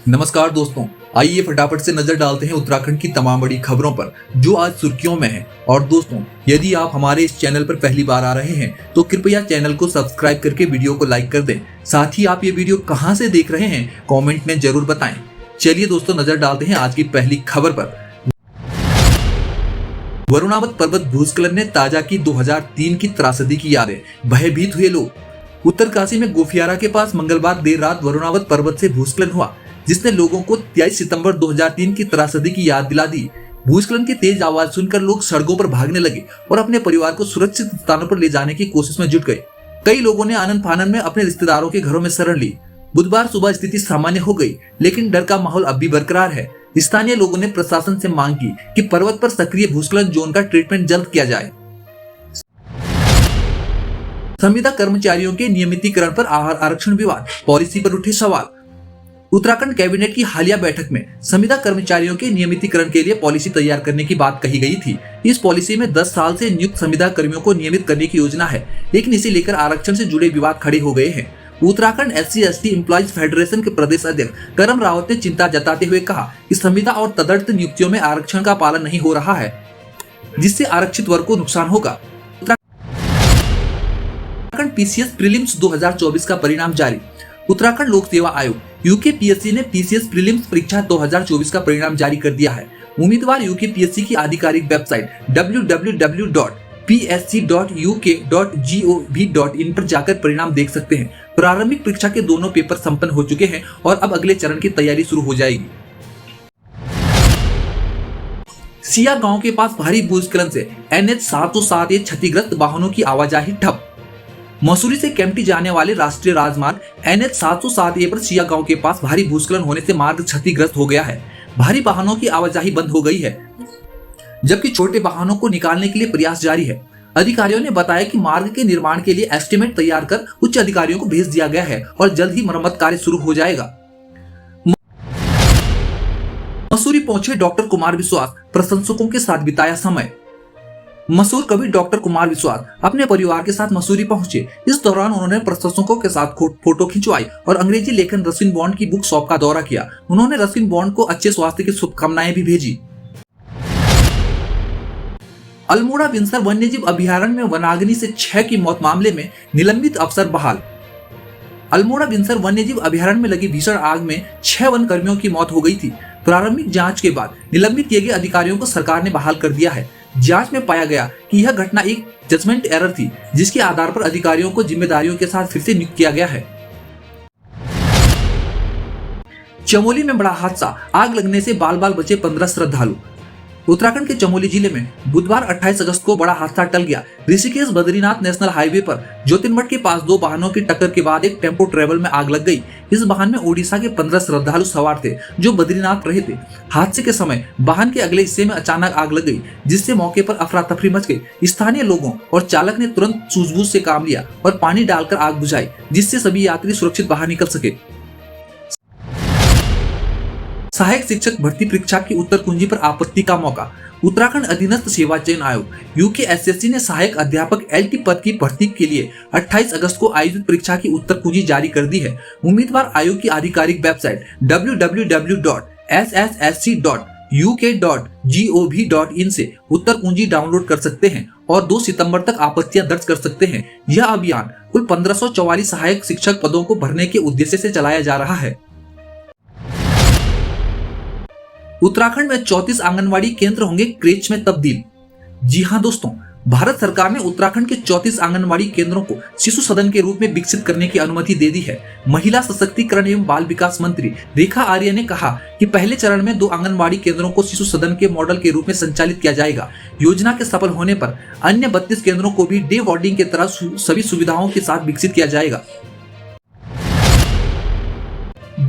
नमस्कार दोस्तों, आइए फटाफट से नजर डालते हैं उत्तराखंड की तमाम बड़ी खबरों पर जो आज सुर्खियों में है। और दोस्तों, यदि आप हमारे इस चैनल पर पहली बार आ रहे हैं तो कृपया चैनल को सब्सक्राइब करके वीडियो को लाइक कर दें। साथ ही आप ये वीडियो कहां से देख रहे हैं कमेंट में जरूर बताएं। चलिए दोस्तों, नजर डालते हैं आज की पहली खबर पर। वरुणावत पर्वत भूस्खलन ने ताजा की 2003 की त्रासदी की यादें, भयभीत हुए लोग। उत्तरकाशी में गोफियारा के पास मंगलवार देर रात वरुणावत पर्वत से भूस्खलन हुआ, जिसने लोगों को 23 सितंबर 2003 की त्रासदी की याद दिला दी। भूस्खलन की तेज आवाज सुनकर लोग सड़कों पर भागने लगे और अपने परिवार को सुरक्षित स्थानों पर ले जाने की कोशिश में जुट गए। कई लोगों ने आनन फानन में अपने रिश्तेदारों के घरों में शरण ली। बुधवार सुबह स्थिति सामान्य हो गई, लेकिन डर का माहौल अब भी बरकरार है। स्थानीय लोगों ने प्रशासन से मांग की कि पर्वत पर सक्रिय भूस्खलन जोन का ट्रीटमेंट जल्द किया जाए। संविदा कर्मचारियों के नियमितीकरण पर आहार आरक्षण विवाद, पॉलिसी पर उठे सवाल। उत्तराखंड कैबिनेट की हालिया बैठक में संविदा कर्मचारियों के नियमितीकरण के लिए पॉलिसी तैयार करने की बात कही गई थी। इस पॉलिसी में 10 साल से नियुक्त संविदा कर्मियों को नियमित करने की योजना है, लेकिन इसे लेकर आरक्षण से जुड़े विवाद खड़े हो गए हैं। उत्तराखंड SC/ST एम्प्लॉइज फेडरेशन के प्रदेश अध्यक्ष करम रावत ने चिंता जताते हुए कहा कि संविदा और तदर्थ नियुक्तियों में आरक्षण का पालन नहीं हो रहा है, जिससे आरक्षित वर्ग को नुकसान होगा। उत्तराखंड PCS प्रीलिम्स 2024 का परिणाम जारी। उत्तराखंड लोक सेवा आयोग UKPSC ने PCS प्रीलिम्स परीक्षा 2024 का परिणाम जारी कर दिया है। उम्मीदवार UKPSC की आधिकारिक वेबसाइट www.psc.uk.gov.in पर जाकर परिणाम देख सकते हैं। प्रारंभिक परीक्षा के दोनों पेपर संपन्न हो चुके हैं और अब अगले चरण की तैयारी शुरू हो जाएगी। सिया गांव के पास भारी भूस्खलन से NH 707A क्षतिग्रस्त, वाहनों की आवाजाही ठप। मसूरी से केम्प्टी जाने वाले राष्ट्रीय राजमार्ग NH 707A पर सिया गांव के पास भारी भूस्खलन होने से मार्ग क्षतिग्रस्त हो गया है। भारी वाहनों की आवाजाही बंद हो गई है, जबकि छोटे वाहनों को निकालने के लिए प्रयास जारी है। अधिकारियों ने बताया कि मार्ग के निर्माण के लिए एस्टीमेट तैयार कर उच्च अधिकारियों को भेज दिया गया है और जल्द ही मरम्मत कार्य शुरू हो जाएगा। मसूरी पहुंचे डॉक्टर कुमार विश्वास, प्रशंसकों के साथ बिताया समय। मशहूर कवि डॉक्टर कुमार विश्वास अपने परिवार के साथ मसूरी पहुंचे। इस दौरान उन्होंने प्रशंसकों के साथ फोटो खिंचवाई और अंग्रेजी लेखन रस्किन बॉन्ड की बुक शॉप का दौरा किया। उन्होंने रस्किन बॉन्ड को अच्छे स्वास्थ्य की शुभकामनाएं भी भेजी। अल्मोड़ा बिनसर वन्यजीव अभयारण्य में वनाग्नि से 6 की मौत मामले में निलंबित अफसर बहाल। अल्मोड़ा बिनसर वन्यजीव अभयारण्य में लगी भीषण आग में 6 वन कर्मियों की मौत हो गई थी। प्रारंभिक जांच के बाद निलंबित किए गए अधिकारियों को सरकार ने बहाल कर दिया है। जांच में पाया गया कि यह घटना एक जजमेंट एरर थी, जिसके आधार पर अधिकारियों को जिम्मेदारियों के साथ फिर से नियुक्त किया गया है। चमोली में बड़ा हादसा, आग लगने से बाल बाल बचे 15 श्रद्धालु। उत्तराखंड के चमोली जिले में बुधवार 28 अगस्त को बड़ा हादसा टल गया। ऋषिकेश बद्रीनाथ नेशनल हाईवे पर ज्योतिर्मठ के पास 2 वाहनों की टक्कर के बाद एक टेम्पो ट्रेवल में आग लग गई। इस वाहन में ओडिशा के 15 श्रद्धालु सवार थे, जो बद्रीनाथ रहे थे। हादसे के समय वाहन के अगले हिस्से में अचानक आग लग गई, जिससे मौके पर अफरा तफरी मच गई। स्थानीय लोगों और चालक ने तुरंत सूझबूझ से काम लिया और पानी डालकर आग बुझाई, जिससे सभी यात्री सुरक्षित बाहर निकल सके। सहायक शिक्षक भर्ती परीक्षा की उत्तर कुंजी पर आपत्ति का मौका। उत्तराखंड अधीनस्थ सेवा चयन आयोग UKSSC ने सहायक अध्यापक LT पद की भर्ती के लिए 28 अगस्त को आयोजित परीक्षा की उत्तर कुंजी जारी कर दी है। उम्मीदवार आयोग की आधिकारिक वेबसाइट www.ss.uk.gov.in से उत्तर कुंजी डाउनलोड कर सकते हैं और 2 सितंबर तक आपत्तियां दर्ज कर सकते हैं। यह अभियान कुल 1544 सहायक शिक्षक पदों को भरने के उद्देश्य से चलाया जा रहा है। उत्तराखंड में 34 आंगनवाड़ी केंद्र होंगे क्रेच में तब्दील। जी हां दोस्तों, भारत सरकार ने उत्तराखंड के 34 आंगनवाड़ी केंद्रों को शिशु सदन के रूप में विकसित करने की अनुमति दे दी है। महिला सशक्तिकरण एवं बाल विकास मंत्री रेखा आर्य ने कहा कि पहले चरण में 2 आंगनवाड़ी केंद्रों को शिशु सदन के मॉडल के रूप में संचालित किया जाएगा। योजना के सफल होने पर अन्य 32 केंद्रों को भी डे वार्डिंग की तरह सभी सुविधाओं के साथ विकसित किया जाएगा।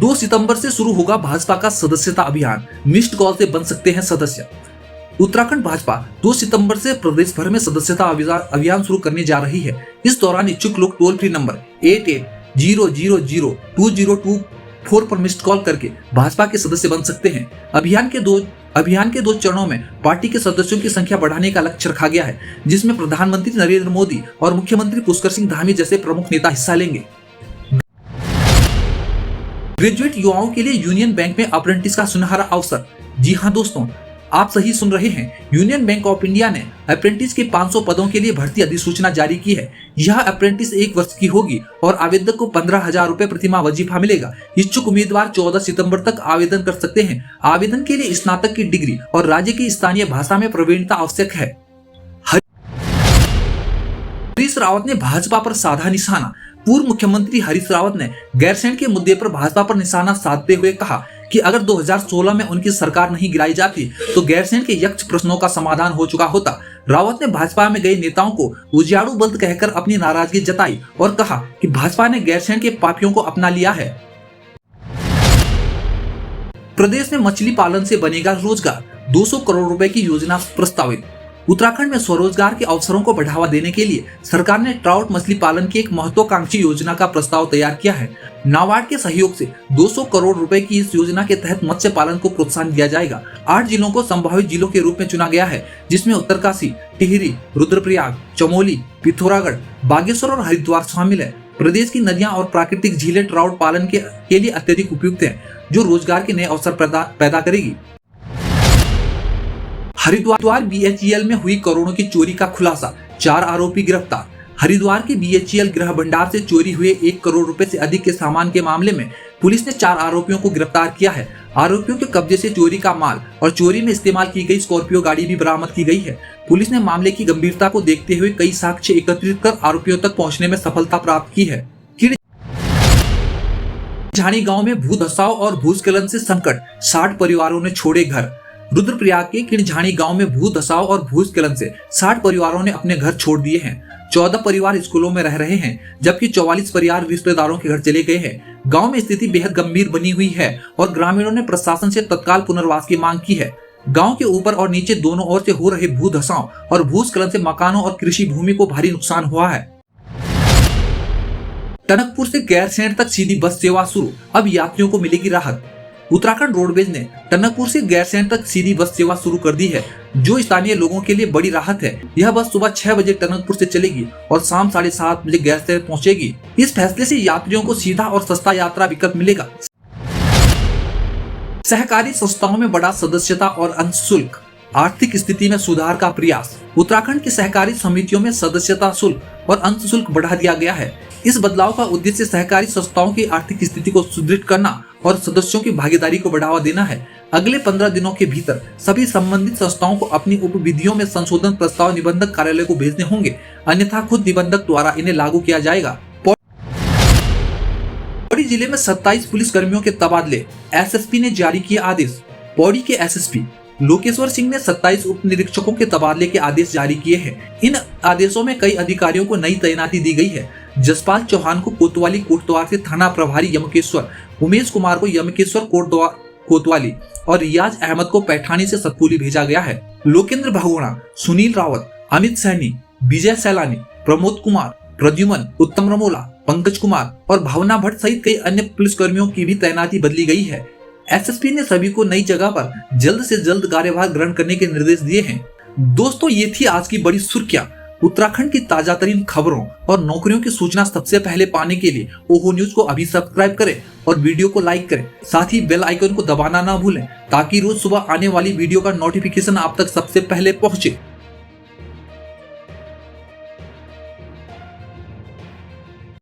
2 सितंबर से शुरू होगा भाजपा का सदस्यता अभियान, मिस्ड कॉल से बन सकते हैं सदस्य। उत्तराखंड भाजपा 2 सितंबर से प्रदेश भर में सदस्यता अभियान शुरू करने जा रही है। इस दौरान इच्छुक लोग टोल फ्री नंबर 88000204 पर मिस्ड कॉल करके भाजपा के सदस्य बन सकते हैं। अभियान के दो चरणों में पार्टी के सदस्यों की संख्या बढ़ाने का लक्ष्य रखा गया है, जिसमें प्रधानमंत्री नरेंद्र मोदी और मुख्यमंत्री पुष्कर सिंह धामी जैसे प्रमुख नेता हिस्सा लेंगे। ग्रेजुएट युवाओं के लिए यूनियन बैंक में अप्रेंटिस का सुनहरा अवसर। जी हाँ दोस्तों, आप सही सुन रहे हैं। यूनियन बैंक ऑफ इंडिया ने अप्रेंटिस के 500 पदों के लिए भर्ती अधिसूचना जारी की है। यह अप्रेंटिस 1 वर्ष की होगी और आवेदक को 15,000 रुपए प्रतिमाह वजीफा मिलेगा। इच्छुक उम्मीदवार 14 सितंबर तक आवेदन कर सकते हैं। आवेदन के लिए स्नातक की डिग्री और राज्य की स्थानीय भाषा में प्रवीणता आवश्यक है। हरीश रावत ने भाजपा पर साधा निशाना। पूर्व मुख्यमंत्री हरीश रावत ने गैरसैंण के मुद्दे पर भाजपा पर निशाना साधते हुए कहा कि अगर 2016 में उनकी सरकार नहीं गिराई जाती तो गैरसैंण के यक्ष प्रश्नों का समाधान हो चुका होता। रावत ने भाजपा में गए नेताओं को उजियारू बल्द कहकर अपनी नाराजगी जताई और कहा कि भाजपा ने गैरसैंण के पापियों को अपना लिया है। प्रदेश में मछली पालन से बनेगा रोजगार। 200 करोड़ रुपए की योजना प्रस्तावित। उत्तराखंड में स्वरोजगार के अवसरों को बढ़ावा देने के लिए सरकार ने ट्राउट मछली पालन की एक महत्वाकांक्षी योजना का प्रस्ताव तैयार किया है। नाबार्ड के सहयोग से 200 करोड़ रुपए की इस योजना के तहत मत्स्य पालन को प्रोत्साहन दिया जाएगा। 8 जिलों को संभावित जिलों के रूप में चुना गया है, जिसमें उत्तरकाशी, टिहरी, रुद्रप्रयाग, चमोली, पिथौरागढ़, बागेश्वर और हरिद्वार शामिल है। प्रदेश की नदियां और प्राकृतिक झीलें ट्राउट पालन के लिए अत्यधिक उपयुक्त हैं, जो रोजगार के नए अवसर पैदा करेगी। हरिद्वार BHEL में हुई करोड़ों की चोरी का खुलासा। 4 आरोपी गिरफ्तार। हरिद्वार के BHEL गृह भंडार से चोरी हुए 1 करोड़ रुपए से अधिक के सामान के मामले में पुलिस ने 4 आरोपियों को गिरफ्तार किया है। आरोपियों के कब्जे से चोरी का माल और चोरी में इस्तेमाल की गई स्कॉर्पियो गाड़ी भी बरामद की गई है। पुलिस ने मामले की गंभीरता को देखते हुए कई साक्ष्य एकत्रित कर आरोपियों तक पहुंचने में सफलता प्राप्त की है। झाणी गांव में भू धसाव और भूस्खलन से संकट, 60 परिवारों ने छोड़े घर। रुद्रप्रयाग के किणझाणी गांव में भू धसाव और भूस्खलन से 60 परिवारों ने अपने घर छोड़ दिए हैं। 14 परिवार स्कूलों में रह रहे हैं, जबकि 44 परिवार रिश्तेदारों के घर चले गए हैं। गांव में स्थिति बेहद गंभीर बनी हुई है और ग्रामीणों ने प्रशासन से तत्काल पुनर्वास की मांग की है। गांव के ऊपर और नीचे दोनों ओर से हो रहे भू धसाव और भूस्खलन से मकानों और कृषि भूमि को भारी नुकसान हुआ है। टनकपुर से गैरसैंण तक सीधी बस सेवा शुरू, अब यात्रियों को मिलेगी राहत। उत्तराखंड रोडवेज ने टनकपुर से गैरसैंण तक सीधी बस सेवा शुरू कर दी है, जो स्थानीय लोगों के लिए बड़ी राहत है। यह बस सुबह 6 बजे टनकपुर से चलेगी और शाम 7:30 बजे गैरसैंण पहुंचेगी। इस फैसले से यात्रियों को सीधा और सस्ता यात्रा विकल्प मिलेगा। सहकारी संस्थाओं में बढ़ा सदस्यता और अंशुल्क, आर्थिक स्थिति में सुधार का प्रयास। उत्तराखंड की सहकारी समितियों में सदस्यता शुल्क और अंश शुल्क बढ़ा दिया गया है। इस बदलाव का उद्देश्य सहकारी संस्थाओं की आर्थिक स्थिति को सुदृढ़ करना और सदस्यों की भागीदारी को बढ़ावा देना है। अगले 15 दिनों के भीतर सभी संबंधित संस्थाओं को अपनी उपविधियों में संशोधन प्रस्ताव निबंधक कार्यालय को भेजने होंगे, अन्यथा खुद निबंधक द्वारा इन्हें लागू किया जाएगा। पौड़ी जिले में 27 पुलिस कर्मियों के तबादले, SSP ने जारी किया आदेश। पौड़ी के SSP लोकेश्वर सिंह ने 27 उप निरीक्षकों के तबादले के आदेश जारी किए हैं। इन आदेशों में कई अधिकारियों को नई तैनाती दी गई है। जसपाल चौहान को कोतवाली कोटद्वार से थाना प्रभारी यमकेश्वर, उमेश कुमार को यमकेश्वर कोतवाली और रियाज अहमद को पैठानी से सतपुली भेजा गया है। लोकेंद्र बहुगुणा, सुनील रावत, अमित सैनी, विजय सैलानी, प्रमोद कुमार, प्रद्युमन, उत्तम रमोला, पंकज कुमार और भावना भट्ट सहित कई अन्य पुलिसकर्मियों की भी तैनाती बदली गई है। SSP ने सभी को नई जगह पर जल्द से जल्द कार्यभार ग्रहण करने के निर्देश दिए हैं। दोस्तों, ये थी आज की बड़ी सुर्खियां। उत्तराखंड की ताजा तरीन खबरों और नौकरियों की सूचना सबसे पहले पाने के लिए ओहो न्यूज को अभी सब्सक्राइब करें और वीडियो को लाइक करें। साथ ही बेल आइकन को दबाना ना भूलें, ताकि रोज सुबह आने वाली वीडियो का नोटिफिकेशन आप तक सबसे पहले पहुंचे।